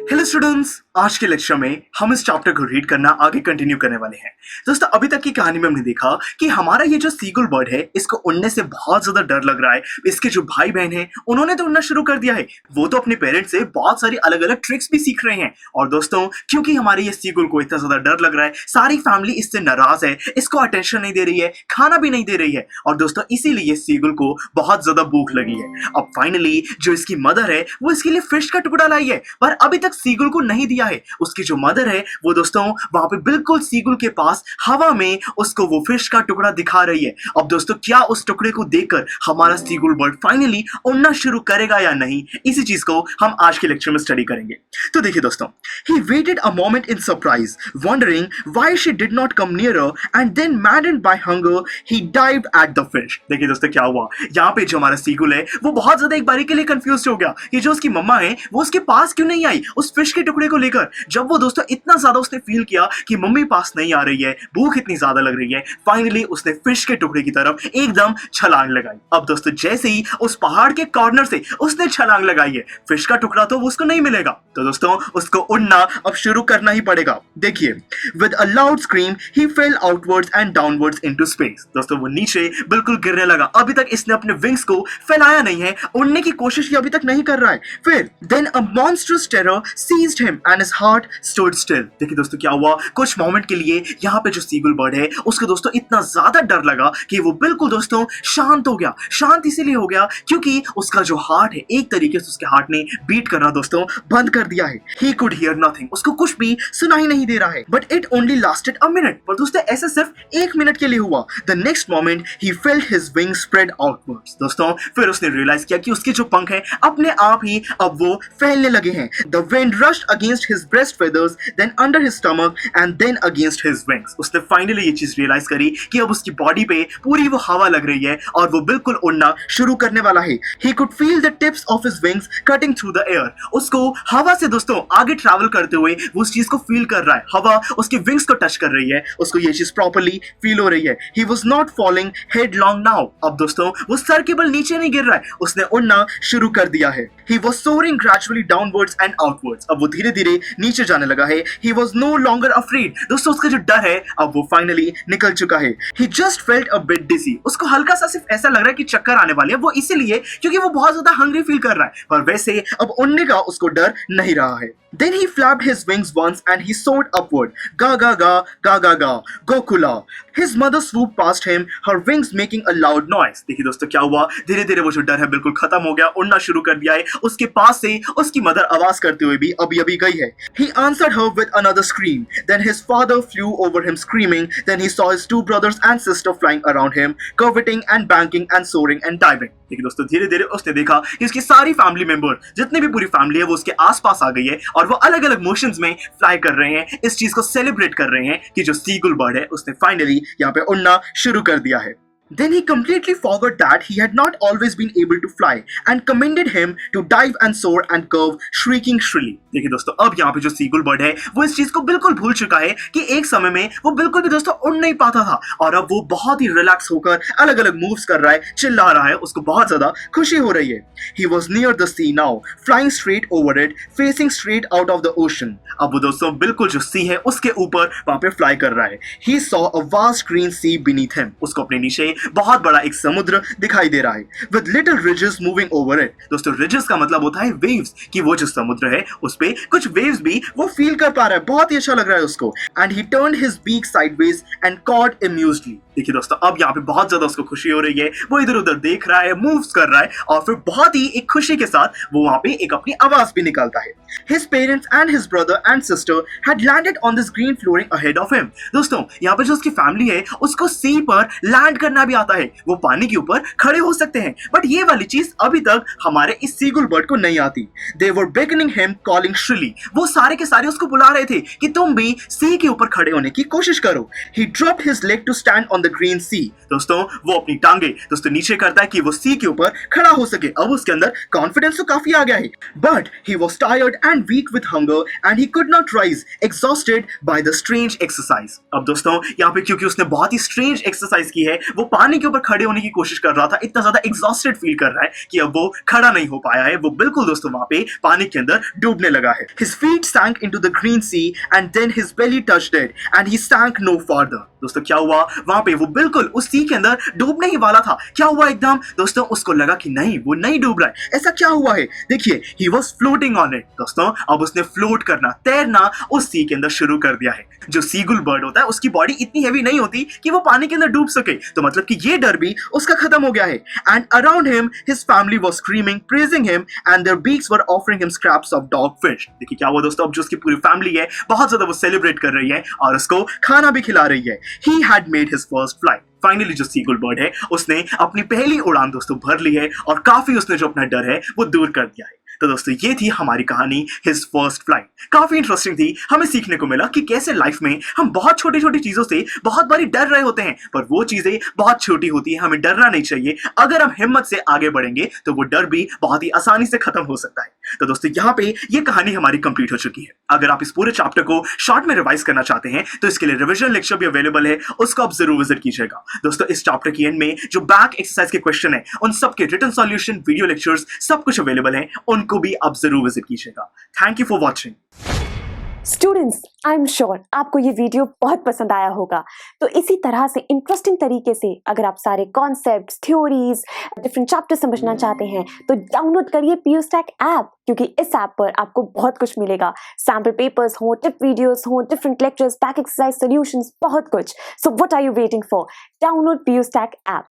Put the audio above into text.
Hello students, आज के lecture में हम इस चैप्टर को रीड करना आगे कंटिन्यू करने वाले हैं। दोस्तों, अभी तक की कहानी में हमने देखा कि हमारा ये जो सीगुल बर्ड है, इसको उड़ने से बहुत ज्यादा डर लग रहा है। इसके जो भाई बहन हैं, उन्होंने तो उड़ना शुरू कर दिया है। वो तो अपने पेरेंट्स से बहुत सारी अलग अलग ट्रिक्स भी सीख रहे हैं। और दोस्तों, क्योंकि हमारे ये सीगुल को इतना ज्यादा डर लग रहा है, सारी फैमिली इससे नाराज है, इसको अटेंशन नहीं दे रही है, खाना भी नहीं दे रही है। और दोस्तों, इसीलिए सीगुल को बहुत ज्यादा भूख लगी है। अब फाइनली जो इसकी मदर है, वो इसके लिए फिश का टुकड़ा लाई है, पर अभी तक सीगुल को नहीं दिया है। उसकी जो मदर है, वो दोस्तों वहां पे बिल्कुल सीगुल के पास हवा में उसको वो फिश का टुकड़ा दिखा रही है। अब दोस्तों, क्या उस टुकड़े को देखकर हमारा सीगुल बर्ड फाइनली उड़ना शुरू करेगा या नहीं, इसी चीज को हम आज के लेक्चर में स्टडी करेंगे। तो देखिए दोस्तों, he waited a moment in surprise, wondering why she did not come nearer, and then maddened by hunger, he dived at the fish. देखिए दोस्तों, क्या हुआ यहाँ पे, जो हमारा सीगुल है, वो बहुत ज्यादा एक बारी के लिए कंफ्यूज हो गया कि जो उसकी मम्मा है, वो उसके पास क्यों नहीं आई उस फिश के टुकड़े को लेकर। जब वो दोस्तों इतना ज्यादा उसने फील किया कि मम्मी पास नहीं आ रही है, भूख इतनी ज्यादा लग रही है, फाइनली उसने फिश के टुकड़े की तरफ एकदम छलांग लगाई। अब दोस्तों, जैसे ही उस पहाड़ के कॉर्नर से उसने छलांग लगाई है, फिश का टुकड़ा तो उसको नहीं मिलेगा, तो दोस्तों उसको उड़ना अब शुरू करना ही पड़ेगा। देखिए, with a loud scream he fail outwards and downwards into space. दोस्तों, वो नीचे बिल्कुल गिरने लगा। अभी तक इसने अपने विंग्स को फैलाया नहीं है, उड़ने की कोशिश अभी तक नहीं कर रहा है। फिर then a monstrous terror seized him and his heart stood still. देखिए दोस्तों, क्या हुआ, कुछ मोमेंट के लिए यहाँ पे जो सीगुल बर्ड है, उसको दोस्तों इतना ज्यादा डर लगा कि वो बिल्कुल दोस्तों शांत हो गया। शांत इसीलिए हो गया क्योंकि उसका जो हार्ट है, एक तरीके से उसके हार्ट ने बीट करना दोस्तों बंद कर दिया है। He could hear nothing, उसको कुछ भी सुनाई नहीं दे रहा है। But it only lasted a minute, पर दोस्तों ऐसा सिर्फ 1 मिनट के लिए हुआ। The next moment he felt his wings spread outwards. दोस्तों, फिर उसने रियलाइज किया कि उसके जो पंख हैं, अपने आप ही अब वो फैलने लगे हैं। The wind rushed against his breast feathers, then under his stomach, and then against his wings. उसने फाइनली ये चीज रियलाइज करी कि अब उसकी बॉडी पे पूरी वो हवा लग रही है और वो बिल्कुल उड़ना शुरू करने वाला है। He could feel the tips of his wings cutting through the air. उसको हवा से दोस्तों आगे ट्रैवल करते हुए वो उस चीज को फील कर रहा है। हवा उसके विंग्स को टच कर रही है, उसको ये चीज प्रॉपर्ली फील हो रही है। He was not falling headlong now. अब दोस्तों वो सर के बल नीचे नहीं गिर रहा है, उसने उड़ना शुरू कर दिया है। He was soaring gradually downwards and outwards. अब वो धीरे धीरे नीचे जाने लगा है। He was no longer afraid. दोस्तों, उसका जो डर है अब वो फाइनली निकल चुका है। He just felt a bit dizzy. उसको हल्का सा सिर्फ ऐसा लग रहा है कि चक्कर आने वाले हैं, वो इसीलिए क्योंकि वो बहुत ज्यादा हंग्री फील कर रहा है, पर वैसे अब उड़ने का उसको डर नहीं रहा है। Then he flapped his wings once and he soared upward. Ga ga ga, ga ga ga, Gokula. His mother swooped past him, her wings making a loud noise. देखिए दोस्तों, क्या हुआ, धीरे धीरे वो जो डर है बिल्कुल खत्म हो गया, उड़ना शुरू कर दिया है। उसके पास से उसकी मदर आवाज करते हुए भी अभी अभी गई है। He answered her with another scream. Then his father flew over him screaming. Then he saw his 2 brothers and sister flying around him, curveting and banking and soaring and diving. देखिए दोस्तों, धीरे धीरे उसने देखा कि उसकी सारी फैमिली मेंबर, जितनी भी पूरी फैमिली है, वो उसके आसपास आ गई है और वो अलग अलग मोशंस में फ्लाई कर रहे हैं, इस चीज को सेलिब्रेट कर रहे हैं कि जो सीगुल बर्ड है, उसने फाइनली यहाँ पे उड़ना शुरू कर दिया है। Then he completely forgot that he had not always been able to fly and commended him to dive and soar and curve, shrieking shrilly. देखिए दोस्तों, अब यहाँ पे जो सीगुल बर्ड है, वो इस चीज को बिल्कुल भूल चुका है कि एक समय में वो बिल्कुल भी दोस्तों उड़ नहीं पाता था, और अब वो बहुत ही रिलैक्स होकर अलग अलग मूव्स कर रहा है, चिल्ला रहा है, उसको बहुत ज्यादा खुशी हो रही है। He was near the sea now, flying straight over it, facing straight out of the ocean. अब वो दोस्तों बिल्कुल जो सी है, उसके ऊपर वहां पे फ्लाई कर रहा है। He saw a vast green sea beneath him. उसको अपने नीचे बहुत बड़ा एक समुद्र दिखाई दे रहा है। With little ridges moving over it. दोस्तों, ridges का मतलब होता है waves, कि वो जो समुद्र है उस पे कुछ waves भी वो फील कर पा रहा है, बहुत ही अच्छा लग रहा है उसको। And he turned his beak sideways and cawed amusedly. देखिए दोस्तों, अब यहाँ पे बहुत ज्यादा उसको खुशी हो रही है, वो इधर उधर देख रहा है, मूव्स कर रहा है, और फिर बहुत ही एक खुशी के साथ वो वहां पे एक अपनी आवाज भी निकालता है। His parents and his brother and sister had landed on this green flooring ahead of him. दोस्तों, यहाँ पे जो उसकी फैमिली है, उसको सी पर लैंड करना भी आता है, वो पानी के ऊपर खड़े हो सकते हैं, बट ये वाली चीज अभी तक हमारे इस सीगुल बर्ड को नहीं आती। They were beckoning him, calling shrilly. वो सारे के सारे उसको बुला रहे थे कि तुम भी सी के ऊपर खड़े होने की कोशिश करो। He dropped his leg to stand on the green sea. दोस्तों, वो अपनी टांगे दोस्तों नीचे करता है कि वो सी के ऊपर खड़ा हो सके। अब उसके अंदर कॉन्फिडेंस तो काफी आ गया है, but he was tired and weak with hunger and he could not rise, exhausted by the strange exercise. अब दोस्तों, यहाँ पे क्योंकि उसने बहुत ही स्ट्रेंज एक्सरसाइज की है, वो पानी के ऊपर खड़े होने की कोशिश कर रहा था, इतना ज्यादा एग्जॉस्टेड फील कर रहा है कि अब वो खड़ा नहीं हो पाया है, वो बिल्कुल दोस्तों वहां पे पानी के अंदर डूबने लगा है। His feet sank into the green sea and then his belly touched it and he sank no further। दोस्तों क्या हुआ वहां पे, वो बिल्कुल उस सी के अंदर डूबने ही वाला था। क्या हुआ एकदम दोस्तों, उसको लगा कि नहीं वो नहीं डूब रहा है। ऐसा क्या हुआ है, देखिए he was floating on it. दोस्तों अब उसने फ्लोट करना, तैरना उस सी के अंदर शुरू कर दिया है। जो सीगुल बर्ड होता है उसकी बॉडी इतनी हैवी नहीं होती कि वो पानी के अंदर डूब सके, तो मतलब कि ये डर भी उसका खत्म हो गया है। And around him his family was screaming praising him and their beaks were offering him scraps of dog fish. देखिए क्या हुआ दोस्तों, अब जो उसकी पूरी फैमिली है बहुत ज्यादा वो सेलिब्रेट कर रही है और उसको खाना भी खिला रही है। He had made his first flight. Finally जो सीगुल बर्ड है उसने अपनी पहली उड़ान दोस्तों भर ली है और काफी उसने जो अपना डर है वो दूर कर दिया है। तो दोस्तों ये थी हमारी कहानी हिज फर्स्ट फ्लाइट। काफी इंटरेस्टिंग थी, हमें सीखने को मिला कि कैसे लाइफ में हम बहुत छोटी छोटी चीजों से बहुत बारी डर रहे होते हैं, पर वो चीजें बहुत छोटी होती है, हमें डरना नहीं चाहिए। अगर हम हिम्मत से आगे बढ़ेंगे तो वो डर भी बहुत ही आसानी से खत्म हो सकता है। तो दोस्तों यहाँ पे ये कहानी हमारी कंप्लीट हो चुकी है। अगर आप इस पूरे चैप्टर को शॉर्ट में रिवाइज करना चाहते हैं तो इसके लिए रिविजन लेक्चर भी अवेलेबल है, उसको आप जरूर विजिट कीजिएगा। दोस्तों इस चैप्टर की एंड में जो बैक एक्सरसाइज के क्वेश्चन है उन सबके रिटन सॉल्यूशन, वीडियो लेक्चर्स सब कुछ अवेलेबल है, उनको भी आप जरूर विजिट कीजिएगा। Thank you for watching. Students, I am sure आपको ये वीडियो बहुत पसंद आया होगा। तो इसी तरह से इंटरेस्टिंग तरीके से अगर आप सारे कॉन्सेप्ट्स, थ्योरीज, डिफरेंट चैप्टर समझना चाहते हैं तो डाउनलोड करिए PUSTAC ऐप, क्योंकि इस ऐप पर आपको बहुत कुछ मिलेगा। सैम्पल पेपर्स हो, टिप वीडियोस हो, different lectures, back exercise solutions, बहुत कुछ। So what are you waiting for? Download PUSTAC app.